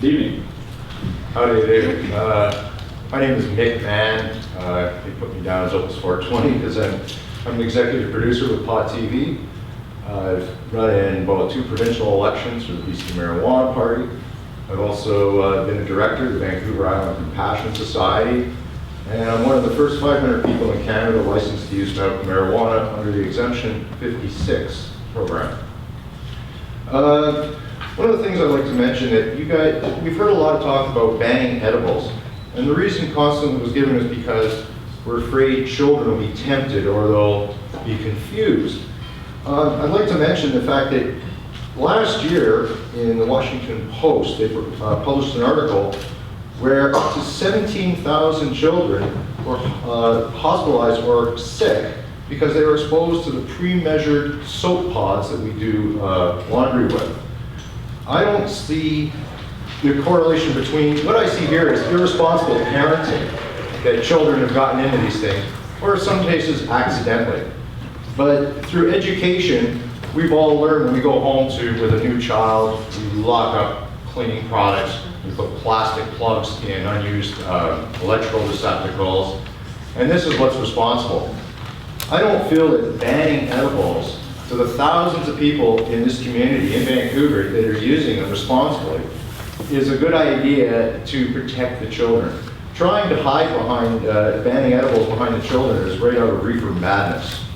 Good evening. Howdy, David. My name is Mick Mann. They put me down as Opus 420 because I'm an executive producer with Pot TV. I've run in about 2 provincial elections for the BC Marijuana Party. I've also been a director of the Vancouver Island Compassion Society, and I'm one of the first 500 people in Canada licensed to use medical marijuana under the Exemption 56 program. One of the things I'd like to mention that we've heard a lot of talk about banning edibles, and the reason constantly was given is because we're afraid children will be tempted or they'll be confused. I'd like to mention the fact that last year in the Washington Post, they published an article where up to 17,000 children were hospitalized or sick because they were exposed to the pre-measured soap pods that we do laundry with. I don't see the correlation between, what I see here is irresponsible parenting, that children have gotten into these things, or in some cases accidentally. But through education, we've all learned when we go home with a new child, we lock up cleaning products, we put plastic plugs in unused electrical receptacles, and this is what's responsible. I don't feel that banning edibles to the thousands of people in this community in Vancouver that are using them responsibly is a good idea to protect the children. Trying to hide behind banning edibles behind the children is right out of reefer madness.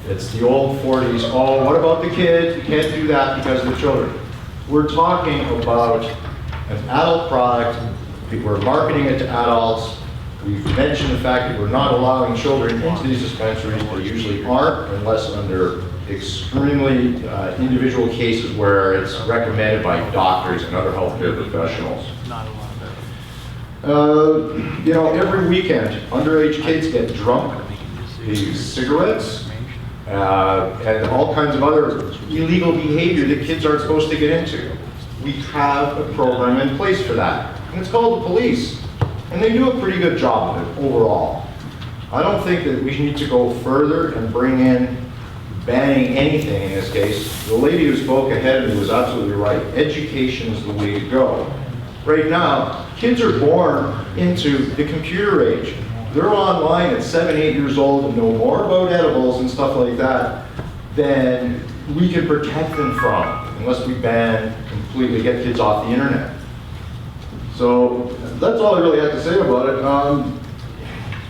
It's the old 40s, oh, what about the kids? You can't do that because of the children. We're talking about an adult product. We're marketing it to adults. We've mentioned the fact that we're not allowing children into these dispensaries. They usually aren't unless under extremely individual cases where it's recommended by doctors and other healthcare professionals. You know, every weekend, underage kids get drunk. They use cigarettes and all kinds of other illegal behavior that kids aren't supposed to get into. We have a program in place for that, and it's called the police. And they do a pretty good job of it overall. I don't think that we need to go further and bring in banning anything in this case. The lady who spoke ahead of me was absolutely right. Education is the way to go. Right now, kids are born into the computer age. They're online at 7, 8 years old and know more about edibles and stuff like that than we can protect them from unless we ban completely, get kids off the internet. So that's all I really have to say about it.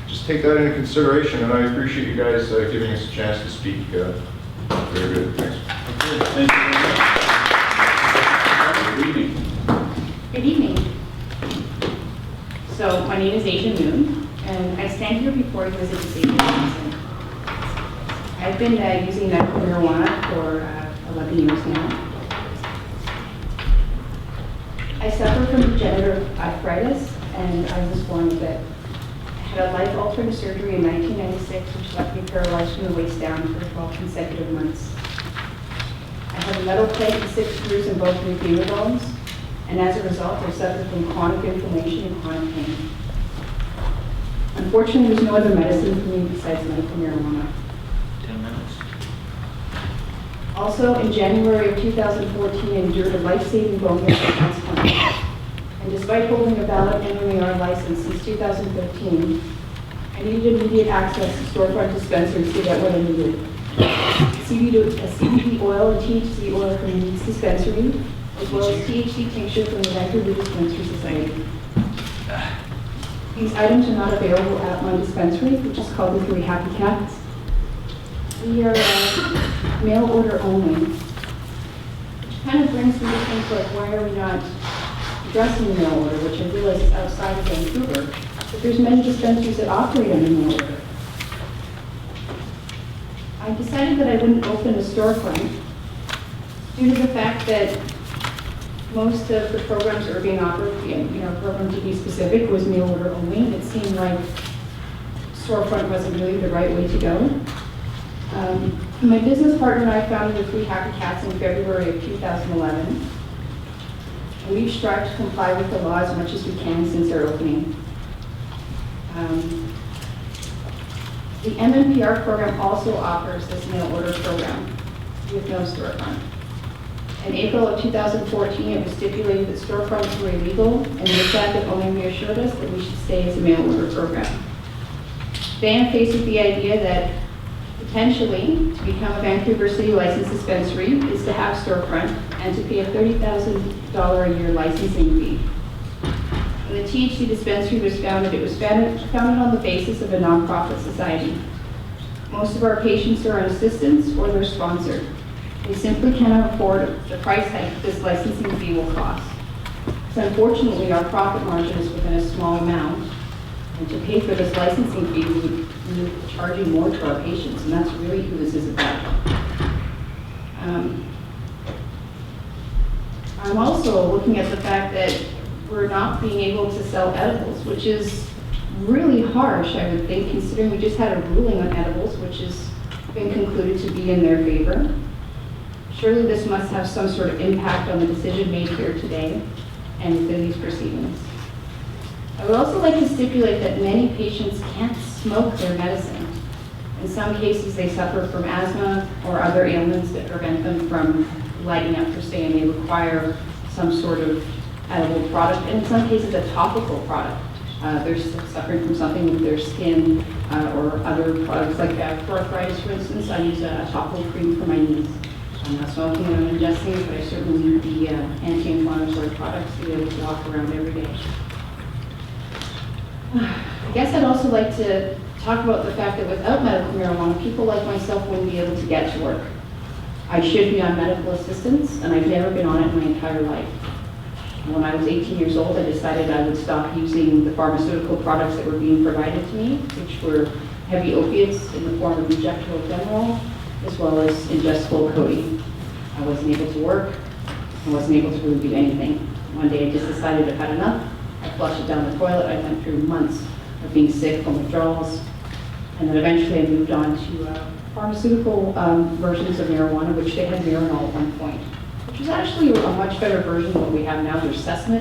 Just take that into consideration, and I appreciate you guys giving us a chance to speak. Very good, thanks. Thank you very much. Good evening. Good evening. So my name is Asia Moon, and I stand here before you as a disabled person. I've been using medical marijuana for 11 years now. I suffer from degenerative arthritis, and I was born with it. I had a life-altering surgery in 1996, which left me paralyzed from the waist down for 12 consecutive months. I have a metal plate and 6 screws in both my femur bones, and as a result, I suffer from chronic inflammation and chronic pain. Unfortunately, there's no other medicine for me besides medical marijuana. 10 minutes. Also, in January of 2014, I endured a life-saving bone marrow transplant. And despite holding a valid MMAR license since 2015, I needed immediate access to storefront dispensaries to get what I needed. A CBD oil and THC oil from the Needs Dispensary, as well as THC tincture from the Vancouver Dispensary Society. These items are not available at my dispensary, which is called the 3 Happy Cats. We are mail order only, which kind of brings me to think like, why are we not addressing the mail order, which I realize is outside of Vancouver, but there's many dispensaries that operate under mail order. I decided that I wouldn't open a storefront due to the fact that most of the programs that are being offered, program to be specific, was mail order only. It seemed like storefront wasn't really the right way to go. My business partner and I founded the 3 Happy Cats in February of 2011. And we've strived to comply with the law as much as we can since our opening. The MMPR program also offers this mail order program with no storefront. In April of 2014, it was stipulated that storefronts were illegal, and the fact that only reassured us that we should stay as a mail order program. Van faced with the idea that potentially to become a Vancouver City licensed dispensary is to have storefront and to pay a $30,000 a year licensing fee. When the THC dispensary was founded, it was founded on the basis of a nonprofit society. Most of our patients are on assistance or they're sponsored. They simply cannot afford the price tag this licensing fee will cost. So unfortunately, our profit margin is within a small amount. And to pay for this licensing fee, we're charging more to our patients, and that's really who this is about. I'm also looking at the fact that we're not being able to sell edibles, which is really harsh, I would think, considering we just had a ruling on edibles, which has been concluded to be in their favor. Surely this must have some sort of impact on the decision made here today and within these proceedings. I would also like to stipulate that many patients can't smoke their medicine. In some cases, they suffer from asthma or other ailments that prevent them from lighting up for stay, and they require some sort of edible product, and in some cases, a topical product. They're suffering from something with their skin or other products like for arthritis, for instance. I use a topical cream for my knees. I'm not smoking and I'm ingesting it, but I certainly need the anti-inflammatory products to be able to walk around every day. I guess I'd also like to talk about the fact that without medical marijuana, people like myself wouldn't be able to get to work. I should be on medical assistance, and I've never been on it my entire life. When I was 18 years old, I decided I would stop using the pharmaceutical products that were being provided to me, which were heavy opiates in the form of injectable Demerol, as well as ingestible codeine. I wasn't able to work. I wasn't able to really do anything. One day I just decided I've had enough. I flushed it down the toilet. I went through months of being sick from withdrawals. And then eventually I moved on to pharmaceutical versions of marijuana, which they had Marinol at one point, which is actually a much better version of what we have now. There's Sesame,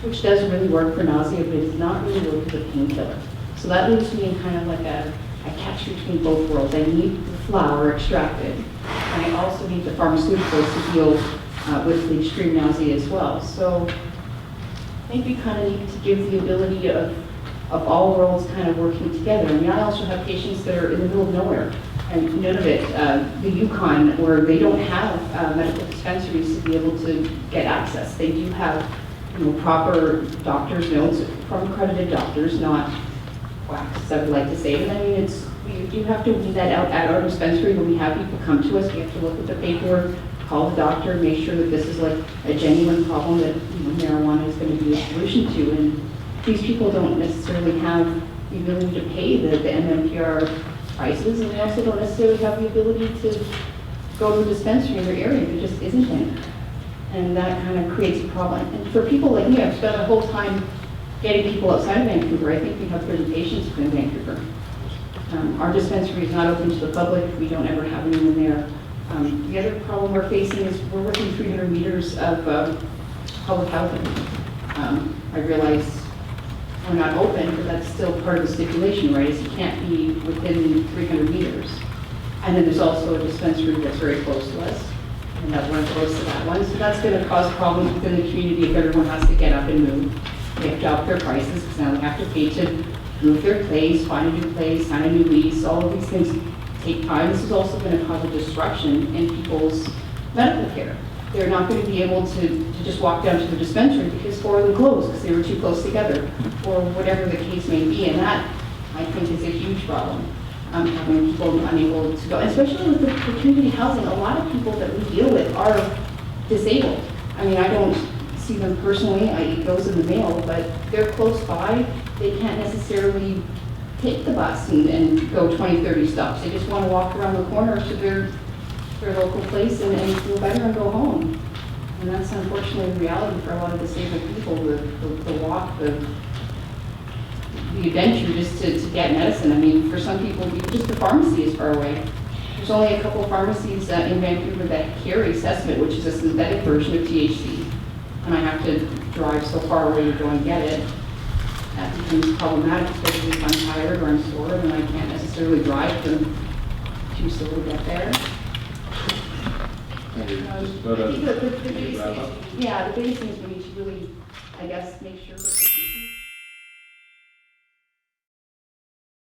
which does really work for nausea, but it does not really work as a painkiller. So that leaves me in kind of like a catch between both worlds. I need the flower extracted, and I also need the pharmaceuticals to deal with the extreme nausea as well. So I think we kind of need to give the ability of all worlds kind of working together. I mean, I also have patients that are in the middle of nowhere, and Nunavut, the Yukon, where they don't have medical dispensaries to be able to get access. They do have, proper doctor's notes from accredited doctors, not quacks, I would like to say. But I mean, we do have to weed that out at our dispensary when we have people come to us. We have to look at the paperwork, call the doctor, make sure that this is like a genuine problem that marijuana is going to be a solution to. And these people don't necessarily have the ability to pay the MMPR prices, and they also don't necessarily have the ability to go to a dispensary in their area. There just isn't any. And that kind of creates a problem. And for people like me, I've spent a whole time getting people outside of Vancouver. I think we have 30 patients in Vancouver. Our dispensary is not open to the public. We don't ever have anyone there. The other problem we're facing is we're within 300 meters of public housing. I realize we're not open, but that's still part of the stipulation, right? Is you can't be within 300 meters. And then there's also a dispensary that's very close to us, and that we're close to that one. So that's going to cause problems within the community if everyone has to get up and move. They have to up their prices because now they have to pay to move their place, find a new place, sign a new lease. All of these things take time. This is also going to cause a disruption in people's medical care. They're not going to be able to just walk down to the dispensary because 4 of them closed because they were too close together, or whatever the case may be. And that, I think, is a huge problem, having people unable to go, especially with the community housing. A lot of people that we deal with are disabled. I mean, I don't see them personally. It goes in the mail, but they're close by. They can't necessarily take the bus and go 20, 30 stops. They just want to walk around the corner to their local place and feel better and go home. And that's unfortunately the reality for a lot of disabled people, the walk, the adventure just to get medicine. I mean, for some people, just the pharmacy is far away. There's only a couple of pharmacies in Vancouver that carry Sesame, which is a synthetic version of THC. And I have to drive so far away to go and get it. That becomes problematic, especially if I'm tired or I'm sore and I can't necessarily drive to too slow to get there. Just I about think the a biggest wrap up. thing, yeah, the biggest thing is we need to really, I guess, make sure that